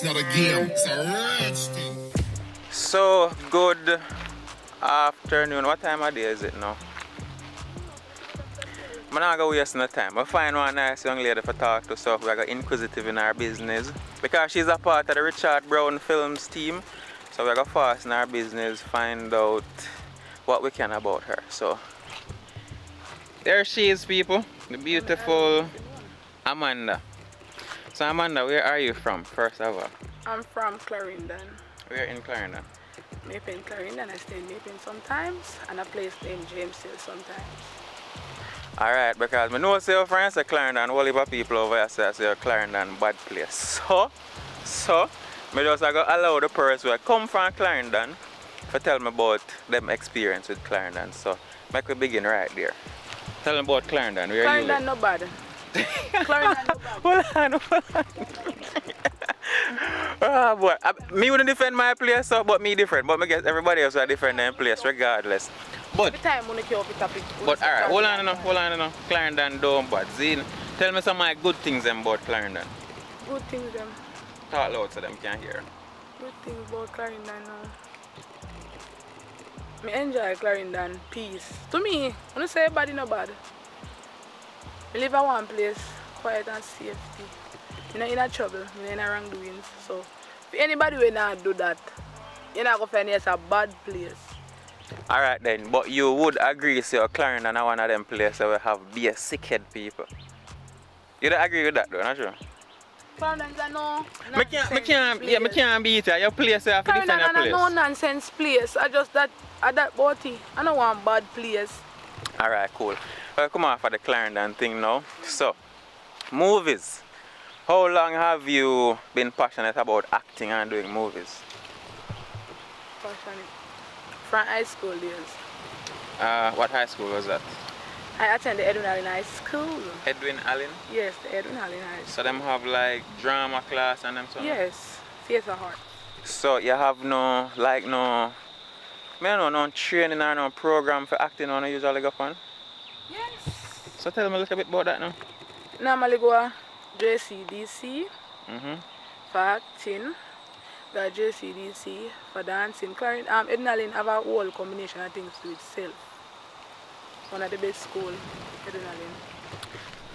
It's not a game, it's a rich thing. So, good afternoon. What time of day is it now? I'm not going to waste no time. I find one nice young lady to talk to, so we're inquisitive in our business. Because she's a part of the Richard Brown Films team, so we're going to fast in our business, find out what we can about her. So, there she is, people. The beautiful Amanda. So, Amanda, where are you from, first of all? I'm from Clarendon. We're in Clarendon. Maybe in Clarendon, I stay in Maypin sometimes, and a place named Jamesdale sometimes. Alright, because I know say your friends say Clarendon, whole heap of people over here say Clarendon bad place. So, I just go allow the person who come from Clarendon to tell me about them experience with Clarendon. So, make we begin right there. Tell me about Clarendon, where Clarendon you live. no bad. Clarendon no bad. Hold on. Oh boy, me wouldn't defend my place, so, but me different. But I guess everybody else are different in place regardless. But Every time when you keep up the topic. alright, hold on now. Clarendon don't bad. Zine, tell me some of my good things about Clarendon. Good things them. Talk loud so them can hear. Good things about Clarendon now. Me enjoy Clarendon peace. To me, when you say bad no bad. I live at one place, quiet and safety. You're not in trouble, you're not in wrongdoings. So if anybody will not do that, you're not going to find it's a bad place. Alright then, but you would agree so Clarendon is one of them places where we have be sickhead people. You don't agree with that though, not true? Clarendon's a no I can't beat it. Your place you have to defend your Clarendon place. is a no nonsense place. I just that body. I don't want bad place. Alright, cool. Well, come on for the Clarendon thing now. So, movies. How long have you been passionate about acting and doing movies? Passionate. From high school days. What high school was that? I attended Edwin Allen High School. Edwin Allen? Yes, the Edwin Allen High School. So them have like drama class and them so on? Yes, theater art. So you have no training or no program for acting on you usually go on? Yes. So tell me a little bit about that now. Normally go JCDC Mm-hmm. for acting. Go JCDC for dancing. Edwin Allen have a whole combination of things to itself. One of the best school, Edwin Allen.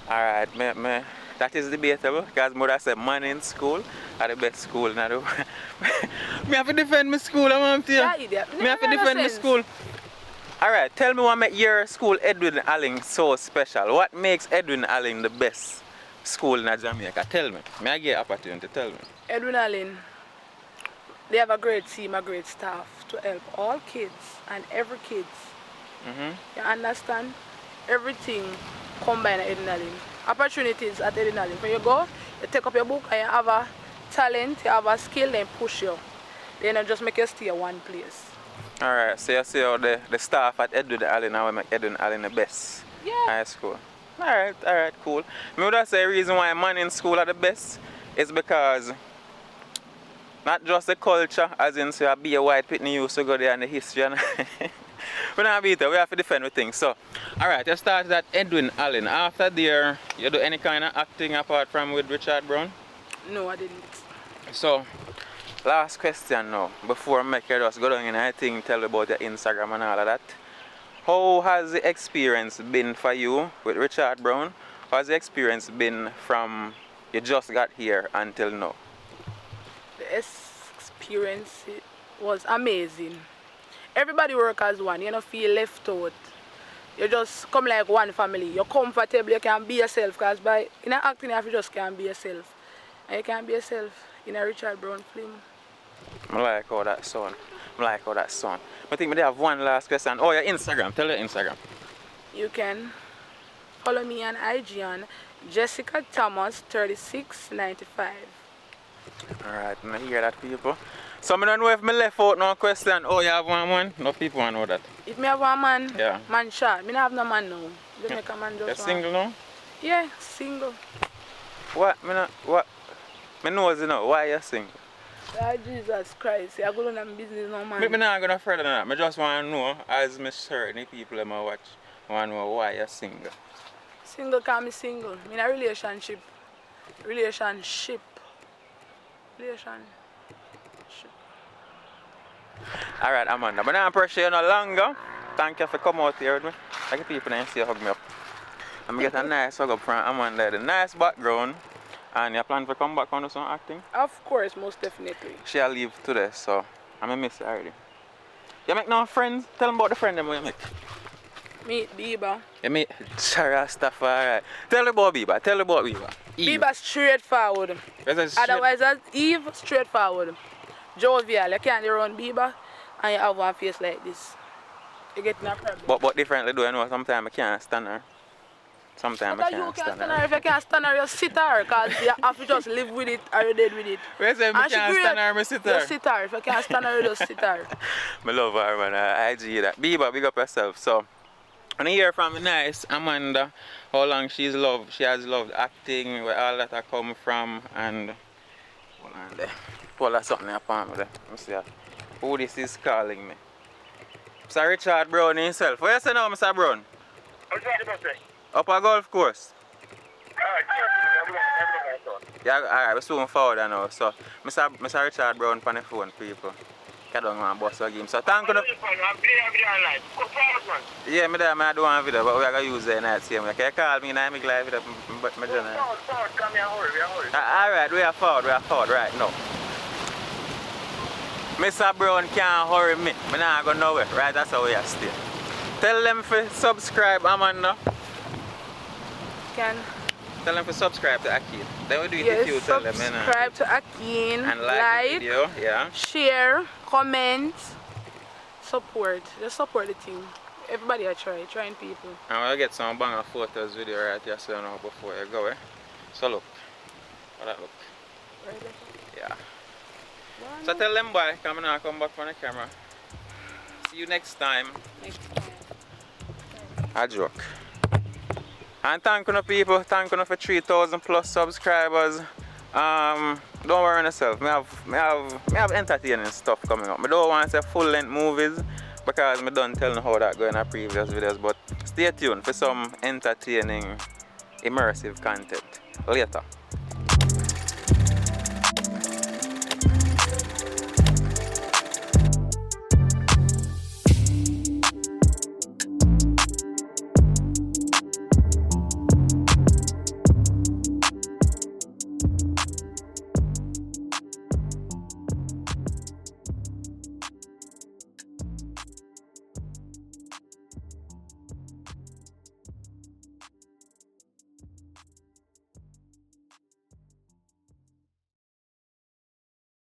Alright, that is debatable because mother said man in school are the best school in the world. Me have to defend my school, I'm to you. Yeah, idiot. Me have to defend my school. Alright, tell me what makes your school Edwin Allen so special. What makes Edwin Allen the best school in Jamaica? Tell me. May I get an opportunity? Tell me. Edwin Allen, they have a great team, a great staff to help all kids and every kids. You understand? Everything combined at Edwin Allen. Opportunities at Edwin Allen. When you go, you take up your book and you have a talent, you have a skill, then push you. Then just make you stay at one place. Alright, so you see how the staff at Edwin Allen now make Edwin Allen the best high school. Alright, cool. I would say the reason why man in school are the best is because not just the culture, as in say be a white pitney used to go there and the history and we don't beat it, we have to defend the things. So, alright, you started at Edwin Allen. After there, you do any kind of acting apart from with Richard Brown? No, I didn't. So, last question now, before I make you just go down in anything, tell you about your Instagram and all of that. How has the experience been for you with Richard Brown? How has the experience been from you just got here until now? The experience was amazing. Everybody work as one, you don't feel left out. You just come like one family. You're comfortable, you can be yourself, because in acting you just can't be yourself. And you can be yourself in a Richard Brown film. I like how that sound. I think we have one last question. Oh, your Instagram. Tell your Instagram. You can follow me on IG on Jessica Thomas 3695. Alright, I hear that, people. So I don't know if I left out no question. Oh, you have one? No people want to know that. If me have one man, yeah. Man shot. Me don't have no man now. Just make a man just You're one. single now? Yeah, single. What? Me know you know. Why you single? Oh, Jesus Christ. I go on in business no man. Me not going further than that. I just want to know, as me certain people in my watch, want to know why you're single. Single, call me single. I'm in a relationship. Relation. Alright, Amanda. But I appreciate you no longer. Thank you for coming out here with me. Like the people and see you hug me up. I'm gonna get a nice hug up from Amanda. The nice background. And you plan to come back on some acting? Of course, most definitely. She'll leave today, so I'm gonna miss her already. You make no friends? Tell them about the friend them you make. Meet Bieber. You meet Rastafari. Tell them about Bieber. Tell them about Bieber. Eve. Bieber straightforward. Otherwise, as Eve, straightforward. Jovial. You can't run Bieber and you have one face like this. You get no problem. But differently do you know sometimes I can't stand her. Sometimes I can't stand her. If you can't stand her, you sit her because you have to just live with it or you're dead with it. Where say I can't stand her, I sit her? You sit her. If you can't stand her, you just sit her. I love her, man. I IG that. Bieber, big up yourself. So, when you hear from the nice Amanda, how long she has loved acting, where all that I come from, and hold on there. Pull something upon me there. Let me see that. Who this is calling me? Mr. Richard Brown himself. Where you say now, Mr. Brown? Up a golf course. Yeah, alright, we're soon forward now. So, Mr. Richard Brown on the phone, people. I don't want to bust a game. So, thank you. Yeah, I do one video, but we are going to use it night same. Can you call me and I make live video? Alright, we are forward right now. Mr. Brown can't hurry me. I'm not going nowhere. Right, that's how we are still. Tell them to subscribe, Amanda. Tell them to subscribe to Ackeen. Then we do it if you tell them. Subscribe to Ackeen. And like the video, yeah. Share, comment, support. Just support the team. Everybody I trying people. And we'll get some banger photos video right here so you know before you go. So look. How that look? Right there. Yeah. So tell them bye. Come now, come back from the camera. See you next time. A joke. And thank you people, thank you for 3,000 plus subscribers. Don't worry on yourself. I have entertaining stuff coming up. I don't want to say full length movies because I don't tell you how that go in our previous videos, but stay tuned for some entertaining, immersive content later.